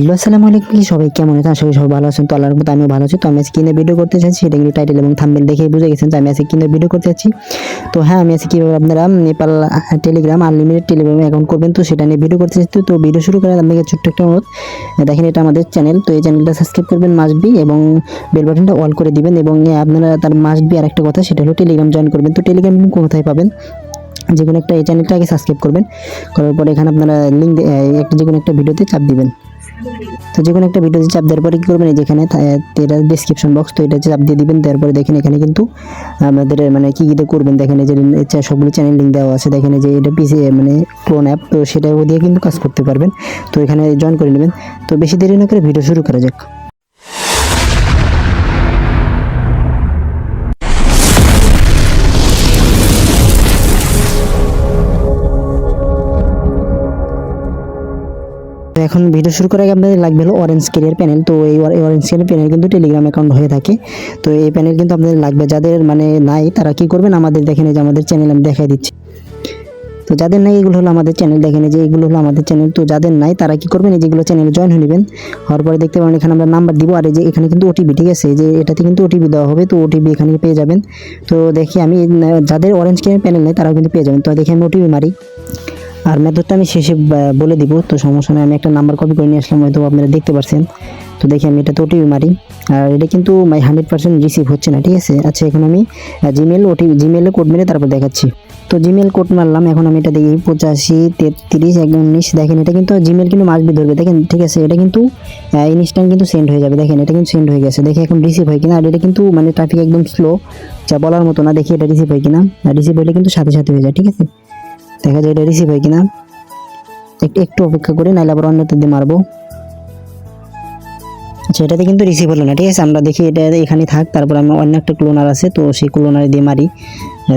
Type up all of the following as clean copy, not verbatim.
Hello আসসালামু আলাইকুম, কি সবাই কেমন আছেন? আশা করি সবাই ভালো আছেন। তো আল্লাহর মতো আমিও ভালো আছি। তো আমি আজকে কিনে ভিডিও করতে চাচ্ছি, সেটা কিন্তু টাইটেল এবং থাম্বনেল দেখেই বুঝে গেছেন যে আমি আজকে কিনে ভিডিও করতে যাচ্ছি। তো হ্যাঁ, আমি আজকে কীভাবে আপনারা Nepal Telegram unlimited Telegram account করবেন, তো সেটা নিয়ে ভিডিও করতে চাচ্ছি। তো ভিডিও শুরু করার আপনাকে ছোট্ট একটা অনুরোধ, দেখেন এটা আমাদের চ্যানেল, তো এই চ্যানেলটা সাবস্ক্রাইব করবেন মাস্ট বি, এবং বেল বাটনটা অল করে দিবেন। এবং আপনারা তার মাস্ট বি আরেকটা কথা, সেটা হলো টেলিগ্রাম জয়েন করবেন। তো টেলিগ্রাম কোথায় পাবেন? যে কোনো একটা এই চ্যানেলটা আগে সাবস্ক্রাইব করবেন, করার পরে এখানে আপনারা লিঙ্ক একটা যে কোনো একটা ভিডিওতে চাপ দিবেন। তো যে কোনো একটা ভিডিওতে চাপ দেওয়ার পরে কী করবেন, যেখানে এটা ডেসক্রিপশন বক্স, তো এটা চাপ দিয়ে দিবেন। তারপরে দেখেন এখানে কিন্তু আমাদের মানে কী কীতে করবেন, দেখেন এই যে সবগুলো চ্যানেল লিঙ্ক দেওয়া আছে। দেখেন যে এটা পিসি মানে ক্লোন অ্যাপ, তো সেটা দিয়ে কিন্তু কাজ করতে পারবেন। তো এখানে জয়েন করে নেবেন। তো বেশি দেরি না করে ভিডিও শুরু করা যাক। এখন ভিডিও শুরু করার আগে আপনাদের লাগবে হলো অরেঞ্জ ক্যারিয়ার প্যানেল। তো এই অরেঞ্জ ক্যারিয়ার প্যানেল কিন্তু টেলিগ্রাম অ্যাকাউন্ট হয়ে থাকে। তো এই প্যানেল কিন্তু আপনাদের লাগবে, যাদের মানে নাই তারা কি করবেন, আমাদের দেখেন এই যে আমাদের চ্যানেল আমি দেখাই দিচ্ছি। তো যাদের নাই, এগুলো হলো আমাদের চ্যানেল, দেখেন এই যে এগুলো হলো আমাদের চ্যানেল। তো যাদের নাই তারা কি করবেন, এই যেগুলো চ্যানেলে জয়েন হয়ে নেবেন। হওয়ার পরে দেখতে পাবেন এখানে আমরা নাম্বার দিব, আর এই যে এখানে কিন্তু ওটিপি, ঠিক আছে, যে এটাতে কিন্তু ওটিপি দেওয়া হবে। তো ওটিপি এখানে পেয়ে যাবেন। তো দেখি আমি যাদের অরেঞ্জ ক্যারিয়ার প্যানেল নেই তারাও কিন্তু পেয়ে যাবেন। তো দেখি আমি ওটিপি মারি, আর মেথডটা আমি শেষে বলে দিব। তো সমস্যা নেই, আমি একটা নাম্বার কপি করে নিয়ে আসলাম, হয়তো আপনারা দেখতে পাচ্ছেন। তো দেখি আমি এটা ওটিপি মারি, আর এটা কিন্তু 100% রিসিভ হচ্ছে না, ঠিক আছে। আচ্ছা, এখন আমি জিমেলে কোড মেরে তারপর দেখাচ্ছি। তো জিমেল কোড মারলাম, এখন আমি এটা দেখি 85 33 19। দেখেন এটা কিন্তু জিমেল কিন্তু মাসবি ধরবে, দেখেন, ঠিক আছে। এটা কিন্তু ইনস্ট্যান্ট কিন্তু সেন্ড হয়ে যাবে। দেখেন এটা কিন্তু সেন্ড হয়ে গেছে। দেখি এখন রিসিভ হয় কিনা। আর এটা কিন্তু মানে ট্রাফিক একদম স্লো, যা বলার মতো না। দেখি এটা রিসিভ হয় কিনা। রিসিভ হলে কিন্তু সাথে সাথে হয়ে যায়, ঠিক আছে। দেখা যায় এটা রিসিভ হয় কিনা, একটু অপেক্ষা করে, নাইলে আবার অন্যতে দিয়ে মারবো। আচ্ছা, এটাতে কিন্তু রিসিভ হলো না, ঠিক আছে। আমরা দেখি এটা এখানে থাক, তারপর আমি অন্য একটা ক্লোনার আছে, তো সেই ক্লোনার দিয়ে মারি।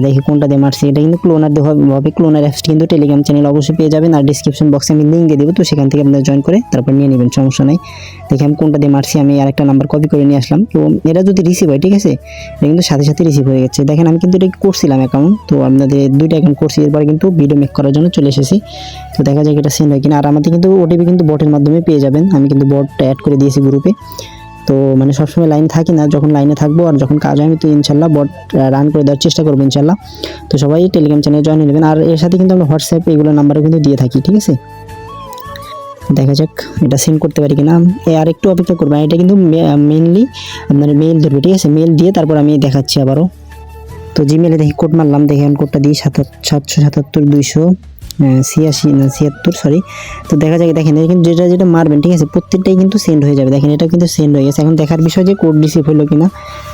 দেখি কোনটা দিয়ে মারছি। এটা কিন্তু ক্লোনার দিয়ে হবে। ক্লোনার অ্যাপস কিন্তু টেলিগ্রাম চ্যানেল অবশ্যই পেয়ে যাবেন, আর ডিসক্রিপশন বক্সে আমি লিঙ্ক দিয়ে দেবো, তো সেখান থেকে আপনারা জয়েন করে তারপর নিয়ে নেবেন, সমস্যা নাই। দেখি আমি কোনটা দিয়ে মারছি। আমি আরেকটা নাম্বার কপি করে নিয়ে আসলাম। তো এটা যদি রিসিভ হয়, ঠিক আছে, এটা কিন্তু সাথে সাথে রিসিভ হয়ে গেছে। দেখেন আমি কিন্তু এটা করছিলাম অ্যাকাউন্ট, তো আপনাদের দুইটা অ্যাকাউন্ট করছি, এরপরে কিন্তু ভিডিও মেক করার জন্য চলে এসেছি। তো দেখা যায় এটা সেন্ড হয় কিনা। আর আমাদের কিন্তু ওটিপি কিন্তু বটের মাধ্যমে পেয়ে যাবেন। আমি কিন্তু বটটা অ্যাড করে দিয়েছি গ্রুপে। তো মানে সবসময় লাইনে থাকি না, যখন লাইনে থাকবো আর যখন কাজ হয় আমি তো ইনশাল্লাহ বট রান করে দেওয়ার চেষ্টা করবো ইনশাল্লাহ। তো সবাই টেলিগ্রাম চ্যানেলে জয়েন হয়ে নেবেন, আর এর সাথে কিন্তু আমরা হোয়াটসঅ্যাপ এগুলো নাম্বারও কিন্তু দিয়ে থাকি, ঠিক আছে। দেখা যাক এটা সেন্ড করতে পারি কিনা। আর একটু অপেক্ষা করবেন। এটা কিন্তু মেইনলি আপনার মেইল ধরবে, ঠিক আছে। মেইল দিয়ে তারপর আমি দেখাচ্ছি আবারও। তো জিমেলে দেখি কোড মারলাম, দেখি আমি কোডটা দিই 777 286 না 76, সরি। তো দেখা যায়, দেখেন কিন্তু যেটা মারবেন, ঠিক আছে, প্রত্যেকটাই কিন্তু সেন্ড হয়ে যাবে। দেখেন এটা কিন্তু সেন্ড হয়ে গেছে। এখন দেখার বিষয় যে কোড রিসিভ হলো কিনা।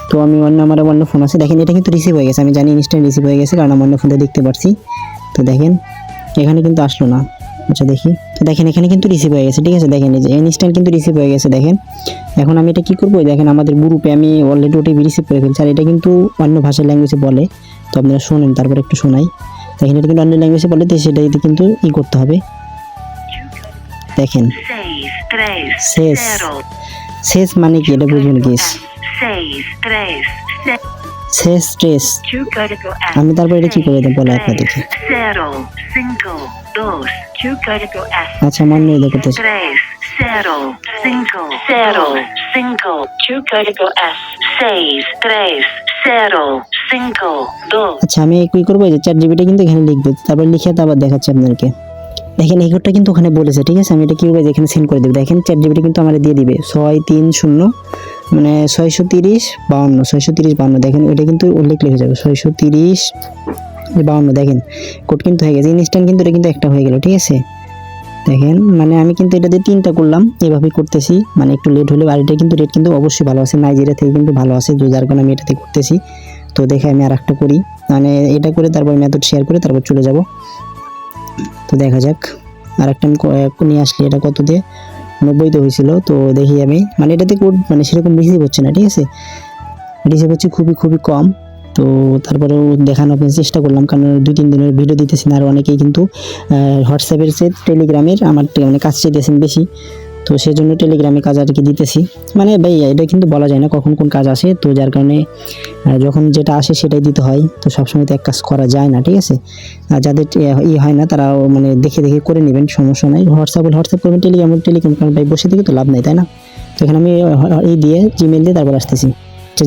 তো আমি আমার অন্য ফোন আছে, দেখেন এটা কিন্তু রিসিভ হয়ে গেছে। আমি জানি ইনস্ট্যান্ট রিসিভ হয়ে গেছে, কারণ আমার অন্য ফোনে দেখতে পাচ্ছি। তো দেখেন এখানে কিন্তু আসলো না। আচ্ছা দেখি, তো দেখেন এখানে কিন্তু রিসিভ হয়ে গেছে, ঠিক আছে। দেখেন এই যে ইনস্ট্যান্ট কিন্তু রিসিভ হয়ে গেছে। দেখেন এখন আমি এটা কী করবো, দেখেন আমাদের গ্রুপে আমি অলরেডি ওটিপি রিসিভ করে ফেলছি। আর এটা কিন্তু অন্য ভাষার ল্যাঙ্গুয়েজে বলে, তো আপনারা শোনেন, তারপর একটু শোনাই। দেখেন এটা কিন্তু অন্য ল্যাঙ্গুয়েজে বলে, তো সেটাতে কিন্তু করতে হবে। দেখেন শেষ, শেষ মানে কি এটা বুঝুন কি, শেষ স্ট্রেস। আমি তারপর এটা কি করে দেবো বলে আপনাদেরকে। আচ্ছা, মনে নেই দেখতে। আচ্ছা, আমি কি করবো, যে চ্যাট জিপিটি কিন্তু এখানে লিখবে, তারপর লিখে আবার দেখাচ্ছি আপনাদেরকে। দেখেন এই কোডটা কিন্তু ওখানে বলেছে, ঠিক আছে। আমি এটা কি করবো, এখানে সেন্ড করে দেবো। দেখেন চ্যাট জিপিটি কিন্তু আমার দিয়ে দিবে 630 মানে 630 52। দেখেন ওইটা কিন্তু উল্লেখ লিখে যাবে 630 52। দেখেন কোড কিন্তু হয়ে গেছে ইনস্ট্যান্ট, কিন্তু এটা কিন্তু একটা হয়ে গেল, ঠিক আছে। দেখেন মানে আমি কিন্তু এটা দিয়ে 3টা করলাম, এভাবেই করতেছি, মানে একটু লেট হলে। আর এটা কিন্তু রেট কিন্তু অবশ্যই ভালো আছে, নাইজেরিয়া থেকে কিন্তু ভালো আছে, যার কারণে আমি এটাতে করতেছি। তো দেখে আমি আর একটা করি, মানে এটা করে তারপর মেথড শেয়ার করে তারপর চলে যাব। তো দেখা যাক, আর একটা আমি নিয়ে আসলে এটা কত দিয়ে 90 হয়েছিল। তো দেখি আমি, মানে এটাতে কোড মানে সেরকম রিসিভ হচ্ছে না, ঠিক আছে। রিসিভ হচ্ছে খুবই কম। তো তারপরেও দেখানোর চেষ্টা করলাম, কারণ 2-3 দিনের ভিডিও দিতেছি না। আর অনেকেই কিন্তু হোয়াটসঅ্যাপের চেয়ে টেলিগ্রামের আমার মানে কাজ চেয়েছেন বেশি। তো তো সেজন্য টেলিগ্রামে কাজ আর কি দিতেছি। মানে ভাই এটা কিন্তু বলা যায় না কখন কোন কাজ আসে, তো যার কারণে যখন যেটা আসে সেটাই দিতে হয়, তো সবসময় তো এক কাজ করা যায় না, ঠিক আছে। আর যাদের হয় না তারাও মানে দেখে দেখে করে নেবেন, সমস্যা নাই। হোয়াটসঅ্যাপ করবেন, টেলিগ্রাম কারণ ভাই বসে থেকে তো লাভ নাই, তাই না। তো এখানে আমি এই দিয়ে জিমেল দিয়ে তারপর আসতেছি।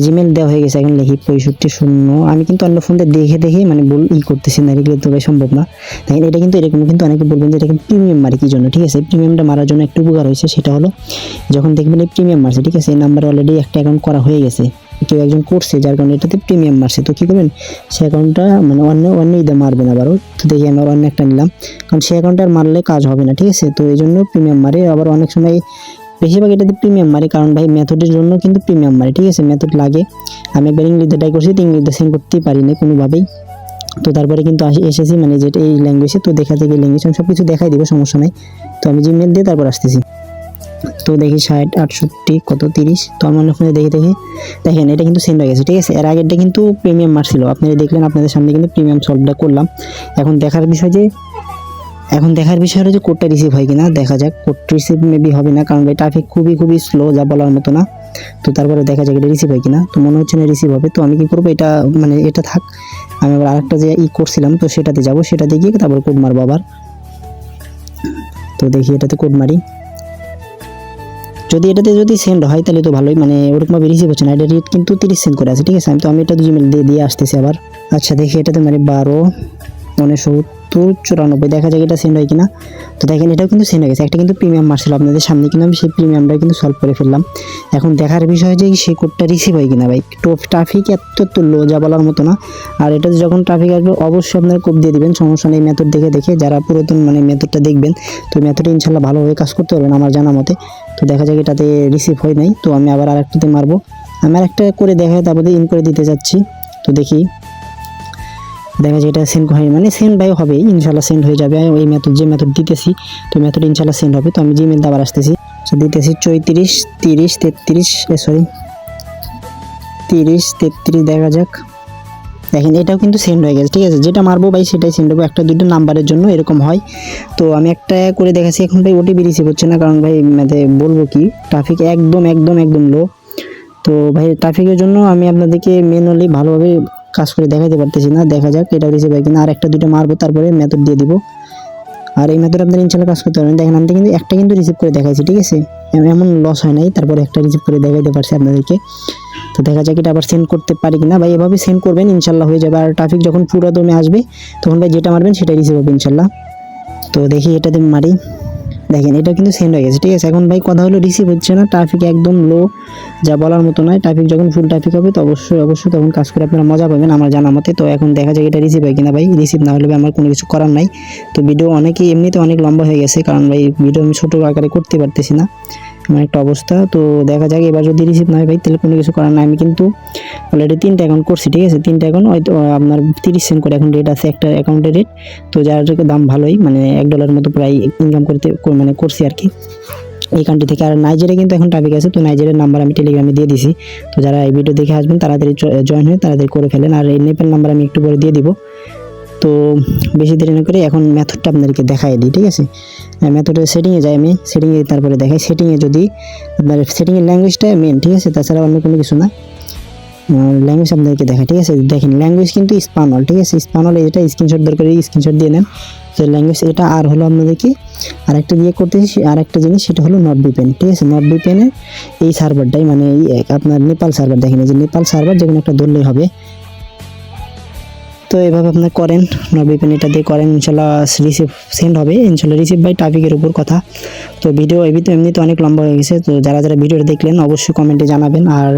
জিমেল দেওয়া হয়ে গেছে, এখন লিখি 65 আমি কিন্তু অন্য ফোন দিয়ে দেখে মানে করতেছি না, এগুলো তো ভাই সম্ভব না। দেখেন এটা কিন্তু এরকম, কিন্তু অনেকে বলবেন যে এটা কিন্তু প্রিমিয়াম মারি কি জন্য, ঠিক আছে। প্রিমিয়ামটা মারার জন্য একটু উপকার হয়েছে, সেটা হলো যখন দেখবেন এই প্রিমিয়াম মারছে, ঠিক আছে, এই নাম্বারে অলরেডি একটা অ্যাকাউন্ট করা হয়ে গেছে, কেউ একজন করছে, যার কারণে এটাতে প্রিমিয়াম মারছে। তো কী করবেন, সে অ্যাকাউন্টটা মানে অন্য ঈদে মারবেন আবারও। তো দেখি আমি অন্য একটা নিলাম, কারণ সে অ্যাকাউন্টটা আর মারলে কাজ হবে না, ঠিক আছে। তো এই জন্য প্রিমিয়াম মারে। আবার অনেক সময় বেশিরভাগ এটাতে প্রিমিয়াম মারে, কারণ ভাই মেথডের জন্য কিন্তু প্রিমিয়াম মারে, ঠিক আছে। মেথড লাগে, আমি একবার ইংলিশে ট্রাই করছি, তো ইংলিশে সেন্ড করতেই পারি না কোনোভাবেই। তো তারপরে কিন্তু এসেছি মানে যেটা এই ল্যাঙ্গুয়েজে, তো দেখা যায় এই ল্যাঙ্গুয়েজ আমি সব কিছু দেখাই দিব, সমস্যা নাই। তো আমি জিমেল দিয়ে তারপর আসতেছি। তো দেখি 60 68 কত 30, তো আমার ফোনে দেখেন এটা কিন্তু সেন্ড হয়ে গেছে, ঠিক আছে। এর আগেরটা কিন্তু প্রিমিয়াম মারছিল, আপনারা দেখলেন, আপনাদের সামনে কিন্তু প্রিমিয়াম সলভটা করলাম। এখন দেখার বিষয় হলো যে কোডটা রিসিভ হয় কিনা, দেখা যাক। কোড রিসিভ মেবি হবে না, কারণ ভাই ট্রাফিক খুবই স্লো, যা বলার মতো না। তো তারপরে দেখা যাক এটা রিসিভ হয় কিনা, তো মনে হচ্ছে না রিসিভ হবে। তো আমি কি করবো, এটা মানে এটা থাক, আমি আবার আরেকটা যে করছিলাম, তো সেটাতে যাব, সেটাতে গিয়ে তারপর কোড মারবো আবার। তো দেখি এটাতে কোড মারি, যদি সেন্ড হয় তাহলে তো ভালোই, মানে ওরকমভাবে রিসিভ হচ্ছে না। এটা রেট কিন্তু 30 সেন্ড করে আছে, ঠিক আছে। আমি এটা জিমেল দিয়ে আসতেছি আবার। আচ্ছা দেখি এটাতে মানে 12 69 94, দেখা যায় এটা সেন্ড হয় কিনা। তো দেখেন এটাও কিন্তু সেন্ড হয়ে গেছে, একটা কিন্তু প্রিমিয়াম মারছিল আপনাদের সামনে, কিন্তু আমি সেই প্রিমিয়ামটা কিন্তু সলভ করে ফেললাম। এখন দেখার বিষয় যে সেই কোডটা রিসিভ হয় কিনা ভাই। ট্রাফিক এত লো, যা বলার মতো না। আর এটা যখন ট্রাফিক আসবে অবশ্যই আপনারা কোড দিয়ে দিবেন, সমস্যা নেই। মেথড দেখে যারা পুরাতন মানে মেথডটা দেখবেন, তো মেথডে ইনশাল্লাহ ভালোভাবে কাজ করতে পারবেন আমার জানা মতে। তো দেখা যায় এটাতে রিসিভ হয় নাই, তো আমি আবার আরেকটাতে মারবো। আমি আরেকটা করে দেখাই, তারপরে ইন করে দিতে যাচ্ছি। তো দেখি দেখা যায় এটা সেন্ড হয়, মানে সেন্ড ভাই হবে ইনশাল্লাহ, সেন্ড হয়ে যাবে। ওই যে মেথড দিতেছি, তো মেথড ইনশাল্লাহ সেন্ড হবে। তো আমি জিমেলটা আবার আসতেছি, দিতেছি 34 30 33 30 33, দেখা যাক। দেখেন এটাও কিন্তু সেন্ড হয়ে গেছে, ঠিক আছে। যেটা মারবো ভাই সেটাই সেন্ড হবে, একটা দুটো নাম্বারের জন্য এরকম হয়। তো আমি একটা করে দেখাচ্ছি। এখন ভাই ওটিপি রিসিভ হচ্ছে না, কারণ ভাই মানে বলবো কি, ট্রাফিক একদম লো। তো ভাই ট্রাফিকের জন্য আমি আপনাদেরকে ম্যানুয়ালি ভালোভাবে কাজ করে দেখাতে পারতেছি না। দেখা যাক এটা রিসিভ হয় কিনা। আর একটা দুটো মারবো, তারপরে মেথড দিয়ে দিব। আর এই মেথড আপনারা ইনশাল্লাহ কাজ করতে পারবেন। দেখেন আমি কিন্তু একটা কিন্তু রিসিভ করে দেখাইছি, ঠিক আছে, এমন লস হয় নাই। তারপরে একটা রিসিভ করে দেখাইতে পারছি আপনাদেরকে। তো দেখা যাক এটা আবার সেন্ড করতে পারি কিনা। ভাই এভাবে সেন্ড করবেন, ইনশাল্লাহ হয়ে যাবে। আর ট্রাফিক যখন পুরো দমে আসবে, তখন ভাই যেটা মারবেন সেটাই রিসিভ হবে ইনশাল্লাহ। তো দেখি এটাতে মারি, দেখেন এটা কিন্তু সেন্ড হয়ে গেছে, ঠিক আছে। এখন ভাই কথা হলো রিসিভ হচ্ছে না, ট্রাফিক একদম লো, যা বলার মতো নয়। ট্রাফিক যখন ফুল ট্রাফিক হবে তো অবশ্যই তখন কাজ করে আপনারা মজা পাবেন আমার জানা মতে। তো এখন দেখা যায় এটা রিসিভ হয় কিনা ভাই। রিসিভ না হলে আমার কোনো কিছু করার নাই। তো ভিডিও এমনিতে অনেক লম্বা হয়ে গেছে, কারণ ভাই ভিডিও আমি ছোটো আকারে করতে পারতেছি না, এমন একটা অবস্থা। তো দেখা যাক এবার যদি রিসিভ না হয় ভাই, তাহলে কোনো কিছু করার নাই। আমি কিন্তু অলরেডি 3টা অ্যাকাউন্ট করছি, ঠিক আছে। 3টা অ্যাকাউন্ট হয়তো আপনার 30 সেন্ট করে এখন রেট আছে একটা অ্যাকাউন্টের রেট। তো যার দাম ভালোই, মানে $1 মতো প্রায় ইনকাম মানে করছি আর কি এই কান্ট্রি থেকে। আর নাইজেরিয়া কিন্তু এখন ট্রাফিক আছে, তো নাইজেরিয়ার নাম্বার আমি টেলিগ্রামে দিয়ে দিছি। তো যারা এই ভিডিও দেখে আসবেন তাড়াতাড়ি জয়েন হয়ে তাড়াতাড়ি করে ফেলেন। আর এই নেপাল নাম্বার আমি একটু পরে দিয়ে দিব। তো বেশি দেরি না করে এখন মেথডটা আপনাদেরকে দেখাই দিই, ঠিক আছে। মেথডের সেটিংয়ে যাই, আমি সেটিংয়ে তারপরে দেখাই। সেটিংয়ে যদি আপনার সেটিংয়ের ল্যাঙ্গুয়েজটা মেন, ঠিক আছে, তাছাড়া অন্য কোনো কিছু না। ল্যাঙ্গুয়েজ আপনাদেরকে দেখাই, ঠিক আছে। দেখেন ল্যাঙ্গুয়েজ কিন্তু স্পানল, ঠিক আছে। স্পানল এটা স্ক্রিনশট দরকার, স্ক্রিনশট দিয়ে নেন। তো ল্যাঙ্গুয়েজ এটা। আর হলো আপনাদেরকে আরেকটা করতেছি, আরেকটা জিনিস, সেটা হলো NordVPN, ঠিক আছে। NordVPN-এর এই সার্ভারটাই মানে আপনার নেপাল সার্ভার, দেখেন এই যে নেপাল সার্ভার, যে কোনো একটা ধরলেই হবে। তো এভাবে আপনার করেন, NordVPN এটা দিয়ে করেন, ইনশাল্লাহ রিসিভ সেন্ড হবে ইনশাল্লাহ। রিসিভ বাই ট্রাফিকের উপর কথা। তো ভিডিও এমনিতে অনেক লম্বা হয়ে গেছে। তো যারা ভিডিওটা দেখলেন অবশ্যই কমেন্টে জানাবেন। আর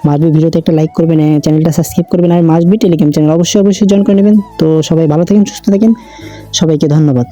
মাসবি ভিডিওতে একটা লাইক করবেন, চ্যানেলটা সাবস্ক্রাইব করবেন। আর মাসবি টেলিগ্রাম চ্যানেল অবশ্যই জয়েন করে নেবেন। তো সবাই ভালো থাকেন, সুস্থ থাকেন, সবাইকে ধন্যবাদ।